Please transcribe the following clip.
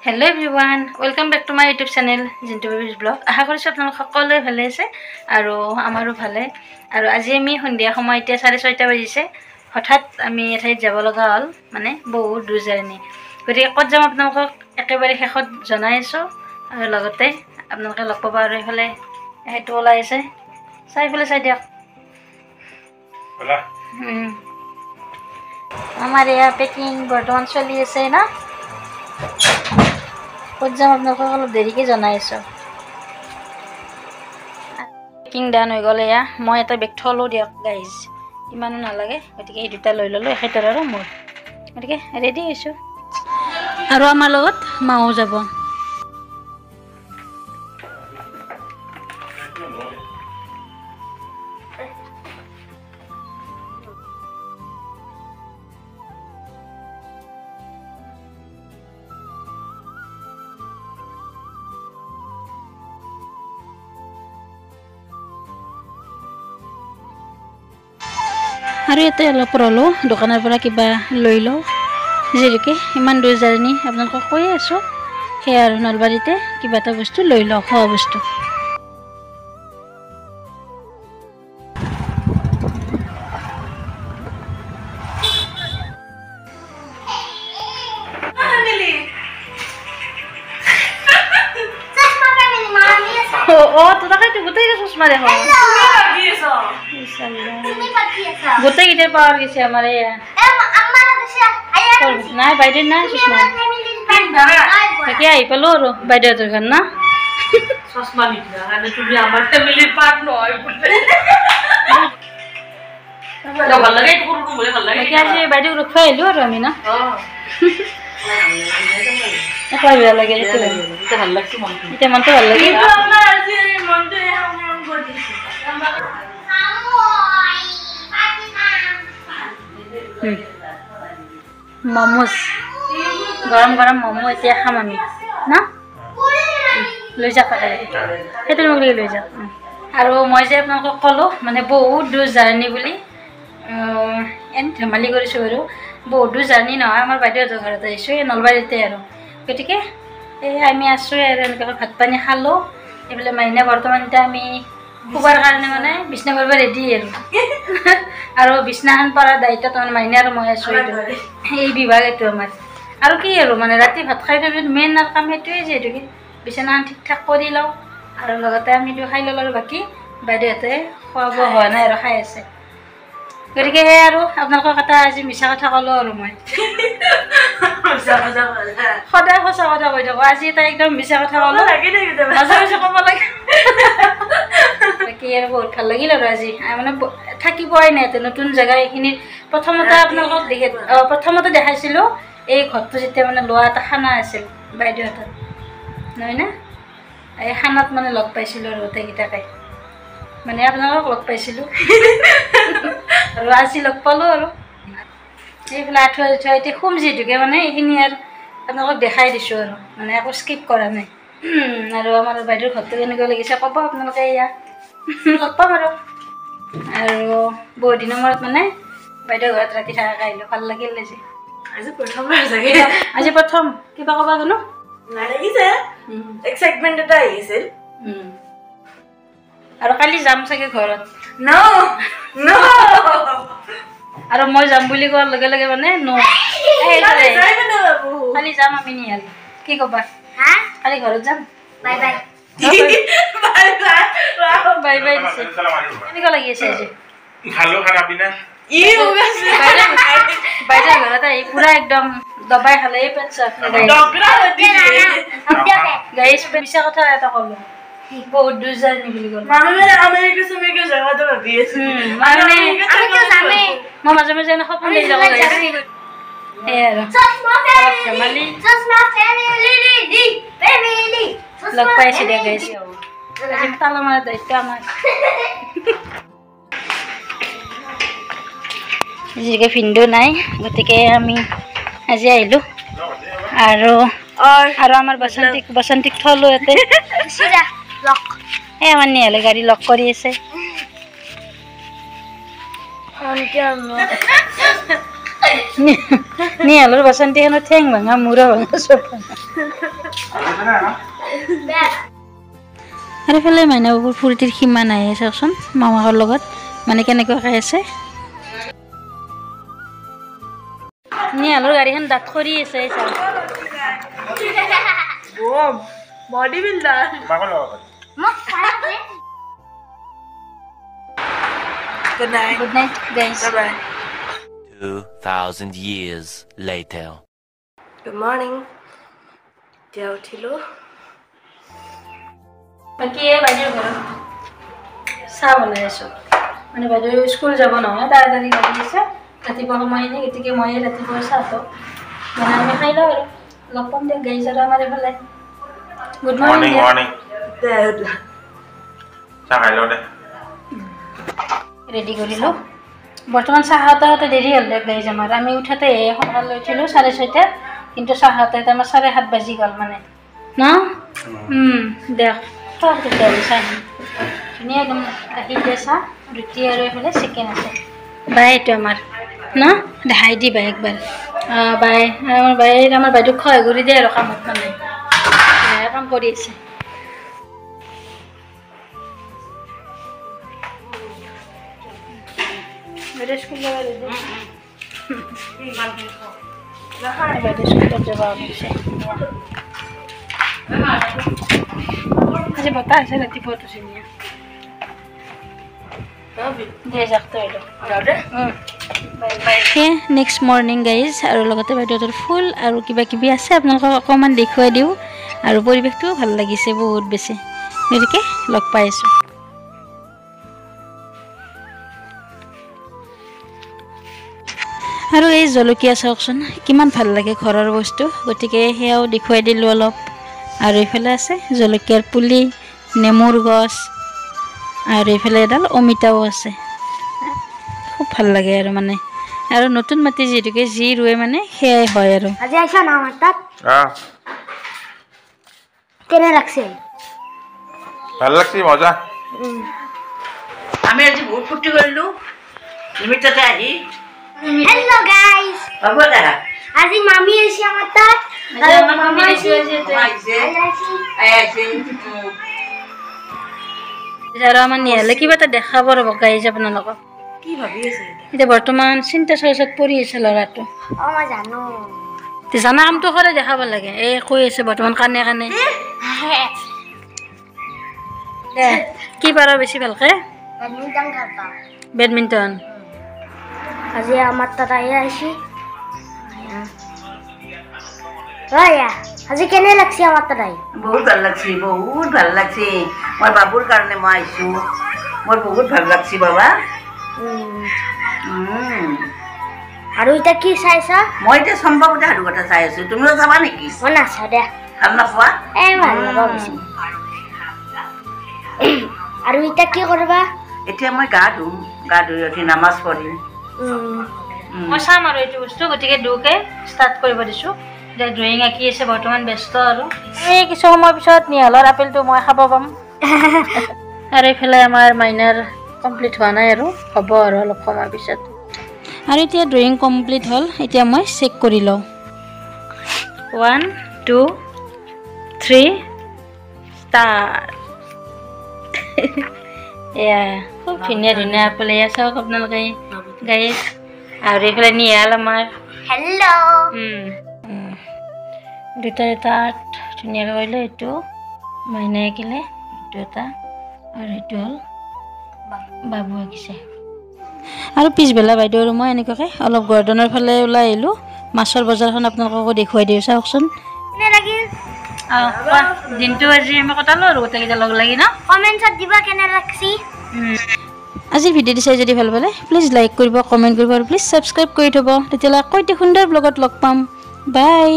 Hello everyone, welcome back to my YouTube channel Jintu Baby's Blog. আশা কৰিছো আপোনালোক সকলোৱে ভালে আছে আৰু আমাৰো ভালে আৰু আজি আমি সন্ধিয়া সময় এতিয়া 6:30 বাজিছে হঠাৎ আমি এঠাইত যাব লগা হ'ল মানে বহুত দূৰ জাৰ্নি গতিকে ক'ত যাম আপোনালোকক একেবাৰে শেষত জনাই আছো আৰু লগতে আপোনালোকে লগ পাব আৰু এইফালে হেতু ওলাই আছে চাইফালে চাই দিয়ক বলা আমাৰ এয়া পেকিং বৰ্তমান চলি আছে না ক'ত যাম আপোনালোকক অলপ দেৰিকৈ জনাই আছো পেকিং ডান হৈ গ'লে এয়া মই এটা বেগ থলোঁ দিয়ক গাইজ ইমানো নালাগে গতিকে এই দুটা লৈ ল'লোঁ এখেতৰ আৰু মোৰ গতিকে ৰেডি হৈছোঁ আৰু আমাৰ লগত মাও যাব আৰু ইয়াতে অলপ ৰ'লোঁ দোকানৰ পৰা কিবা লৈ লওঁ যিহেতুকে ইমান দূৰ জাৰ্নি আপোনালোকক কৈয়ে আছোঁ সেয়া আৰু নলবাৰীতে কিবা এটা বস্তু লৈ লওঁ খোৱা বস্তু তোতাকে গোটেই চশমা দেখো গোটেই গিটাৰ পাৱাৰ গেছে আমাৰ এয়া নাই বাইদেউ নাই চশমা তাকে আহি পালো আৰু বাইদেউহঁতৰ ঘৰ না চশমা নিকিনা কাৰণে তুমি আমাৰ ফেমিলিৰ পাৰ্ট নহয় ভাল লাগে এইটো কৰোঁ বুলি ভাল লাগে তাকে আজি বাইদেউক ৰখাই আহিলোঁ আৰু আমি না একেবাৰে বেয়া লাগে এইটো ভাল লাগছে মনটো এতিয়া মনটো ভাল লাগে মমোজ গৰম গৰম মমো এতিয়া খাম আমি না লৈ যাওক সেইটো মোক লৈ যাওক আৰু মই যে আপোনালোকক ক'লোঁ মানে বহুত দূৰ জাৰ্নি বুলি এনে ধেমালি কৰিছোঁ বাৰু বহুত দূৰ জাৰ্নি নহয় আমাৰ বাইদেউহঁতৰ ঘৰত আহিছোঁ এই নলবাৰীতে আৰু গতিকে এই আমি আছোঁ আৰু এনেকৈ ভাত পানী খালোঁ এইফালে মাইনা বৰ্তমান এতিয়া আমি শুবৰ কাৰণে মানে বিছনা কৰিব ৰেডি আৰু বিছনাখন পৰা দায়িত্ব তাৰমানে মাইনা আৰু মই আছোঁ এইটো এই বিভাগ এইটো আমাৰ আৰু কি আৰু মানে ৰাতি ভাত খাই থৈ মেইন আৰু কাম সেইটোৱে যিহেতুকে বিছনাখন ঠিক ঠাক কৰি লওঁ আৰু লগতে আমিতো খাই ল'লোঁ আৰু বাকী বাইদেউহঁতে খোৱা বোৱা হোৱা নাই আৰু খাই আছে গতিকে সেই আৰু আপোনালোকক এটা আজি মিছা কথা ক'লোঁ আৰু মই সদায় সঁচা কথা কৈ থাকোঁ আজি এটা একদম মিছা কথা ক'লোঁ মাজে মাজে ক'ব লাগে বাকী আৰু বহুত ভাল লাগিল আৰু আজি মানে থাকি পোৱাই নাই নতুন জেগা এইখিনিত প্ৰথমতে আপোনালোকক প্ৰথমতে দেখাইছিলোঁ এই ঘৰটো যেতিয়া মানে লোৱা এটা খানা আছিল বাইদেউহঁতৰ নহয় না এই খানাত মানে লগ পাইছিলোঁ আৰু গোটেইকেইটাকে মানে আপোনালোকক লগ পাইছিলোঁ আৰু আজি লগ পালোঁ আৰু এইফালে আঁঠুৱা এতিয়া শুম যিহেতুকে মানে এইখিনি আৰু আপোনালোকক দেখাই দিছোঁ আৰু মানে একো স্কিপ কৰা নাই আৰু আমাৰ বাইদেউৰ ঘৰটো কেনেকুৱা লাগিছে ক'ব আপোনালোকে এয়া লগ পাম আৰু বহুত দিনৰ মূৰত মানে বাইদেউৰ ঘৰত ৰাতি থকাকৈ আহিলোঁ ভাল লাগিল আজি প্ৰথম কিবা ক'বা জানো লাগিছে এক্সাইটমেণ্ট এটা আহিছিল আৰু কালি যাম চাগে ঘৰত আৰু মই যাম বুলি কোৱাৰ লগে লগে মানে কালি যাম আমি নিয়ালি কি ক'বা কালি ঘৰত যাম বাই বাই বাই বাই দিছে কেনেকুৱা লাগি আছে আজি বাইদেউৰ ঘৰত আহি পুৰা একদম দবাই খালে এই পেট গাইজ মিছা কথা এটা ক'লো বহুত দূৰ জাৰ্নি বুলি ক'লো মই মাজে মাজে এনে সপোন দেখি থাকোঁ ধেমালি লগ পাইছোঁ দে গাইজ তালা মাৰা দায়িত্ব আমাৰ যিহেতুকে ভিনদেউ নাই গতিকে আমি আজি আহিলোঁ আৰু আমাৰ বসন্তিক থলোঁ ইয়াতে এই আমাৰ নিয়ালে গাড়ী লগ কৰি আছে নিয়ালৰ বাচন্তিখনৰ ঠেং ভাঙা মূৰা ভাঙা চব আৰু এইফালে মাইনাবাবুৰ ফূৰ্তিৰ সীমা নাই চাওকচোন মামাকৰ লগত মানে কেনেকৈ খাই আছে নিয়ালৰ গাড়ীখন দাঁত কৰি আছে চাওক body builder Good night. Good night, guys. Bye-bye. 2,000 years later. Good morning. এতিয়া উঠিলো বাকী বাইদেউৰ ঘৰত চাহ বনাই আছোঁ মানে বাইদেউ স্কুল যাব নহয় তাড়াতাড়ি গাড়ী আছে ৰাতিপুৱা সময় নাই গতিকে ময়ে ৰাতিপুৱা চাহটো বনাই আমি খাই লওঁ আৰু লগ পাম দিয়ক গাড়ী চাহ আমাৰ এইফালে গুড মৰ্ণিং মৰ্ণিং চাহ খাই লওঁ দে ৰেডি কৰিলোঁ বৰ্তমান চাহ খাওঁতে দেৰি হ'ল দিয়ক গাড়ী আমাৰ আমি উঠাতে সোনকালে উঠিলোঁ 6:30 কিন্তু চাহ খাওঁতে আমাৰ 7:30 বাজি গ'ল মানে ন দিয়ক খোৱা তেতিয়াহ'লে চাহ ধুনীয়া একদম গাখীৰ দিয়া চাহ ৰুটি আৰু এইফালে চিকেন আছে বাই এইটো আমাৰ ন দেখাই দি বাই একবাৰ বাই আমাৰ বাইদেউক সহায় কৰি দিয়ে আৰু কামত মানে কাম কৰি আছে বাইদেউ স্কুল যাব বাইদেউ স্কুলত যাব গৈছে আজি বতাহ আছে ৰাতিপুৱাটো চিনিয়া নেক্সট মৰ্ণিং গাইজ আৰু লগতে বাইদেউহঁতৰ ফুল আৰু কিবা কিবি আছে আপোনালোকক অকণমান দেখুৱাই দিওঁ আৰু পৰিৱেশটোও ভাল লাগিছে বহুত বেছি গতিকে লগ পাই আছোঁ আৰু এই জলকীয়া চাওকচোন কিমান ভাল লাগে ঘৰৰ বস্তু গতিকে সেয়াও দেখুৱাই দিলোঁ অলপ আৰু এইফালে আছে জলকীয়াৰ পুলি নেমুৰ গছ আৰু এইফালে এডাল অমিতাও আছে খুব ভাল লাগে আৰু মানে আৰু নতুন মাটি যিহেতুকে যি ৰুৱে মানে সেয়াই হয় আৰু আজি আইছা না আমাৰ তাত কেনে লাগছে ভাল লাগছে মজা আমি আজি বহুত ফূৰ্তি কৰিলো নিমিত্ততে আহি हेलो गाइस বাবু দাদা আজি মামি আইছে আমাৰ তাত আজি আমাৰ মামি আইছে আৰু আমাৰ নিয়ালে কিবা এটা দেখাব ৰ'ব গাইজ আপোনালোকক কি ভাবি আছে এতিয়া বৰ্তমান চিন্তা চৰ্চাত পৰি আছে ল'ৰাটো ও মই জানো জানা কামটো সদায় দেখাব লাগে এই কৈ আছে বৰ্তমান কানে কানে দে কি পাৰ বেছি ভালকে ব্যাডমিন্টন খেলতা বেডমিণ্টন আজি আমাৰ তাত আইছি ৰায়া আজি কেনে লাগছে আমাৰ তাত বহুত ভাল লাগছে মই বাবুৰ কাৰণে মই আইছো মোৰ বহুত ভাল লাগছে বাবা আৰু এটা কি চাইছা মই এতিয়া সম্ভৱতে আৰু কথা চাই আছো তুমিও চাবা নেকি মই নাচাও দে ভাল নাপোৱা ভাল নাপাওঁ বেছি আৰু এটা কি কৰিবা এতিয়া মই গা ধুম গা ধুই উঠি নামাজ পঢ়িম মই চাম আৰু এইটো বস্তু গতিকে দুকে ষ্টাৰ্ট কৰিব দিছোঁ যে ড্ৰয়িং আঁকি আছে বৰ্তমান ব্যস্ত আৰু এই কিছু সময় পিছত নিহালৰ আপেলটো মই খাব পাম আৰু এইফালে আমাৰ মাইনাৰ কমপ্লিট হোৱা নাই আৰু হ'ব আৰু অলপ সময় পিছত আৰু এতিয়া ড্ৰয়িং কমপ্লিট হ'ল এতিয়া মই চেক কৰি লওঁ 1 2 3 ষ্টাৰ্ট এয়া খুব ধুনীয়া ধুনীয়া আপেল এয়া চাওক আপোনালোকে গাইজ আৰু এইফালে নিহাল আমাৰ হেল্ল' দুটা এটা ধুনীয়াকৈ কৰিলে এইটো মাইনাই আঁকিলে এইটো এটা আৰু এইটো হ'ল বাবু আঁকিছে আৰু পিছবেলা বাইদেউ আৰু মই এনেকুৱাকৈ অলপ গাৰ্ডেনৰ ফালে ওলাই আহিলোঁ মাছৰ বজাৰখন আপোনালোককো দেখুৱাই দিওঁ চাওকচোন কেনে লাগিল দিনটো আজি আমি কটালোঁ আৰু গোটেইকেইটা লগ লাগি ন কমেণ্টছত দিবা কেনে লাগছি আজিৰ ভিডিঅ'টো চাই যদি ভাল পালে প্লিজ লাইক কৰিব কমেণ্ট কৰিব আৰু প্লিজ ছাবস্ক্ৰাইব কৰি থ'ব তেতিয়াহ'লে আকৌ এটা সুন্দৰ ব্লগত লগ পাম বাই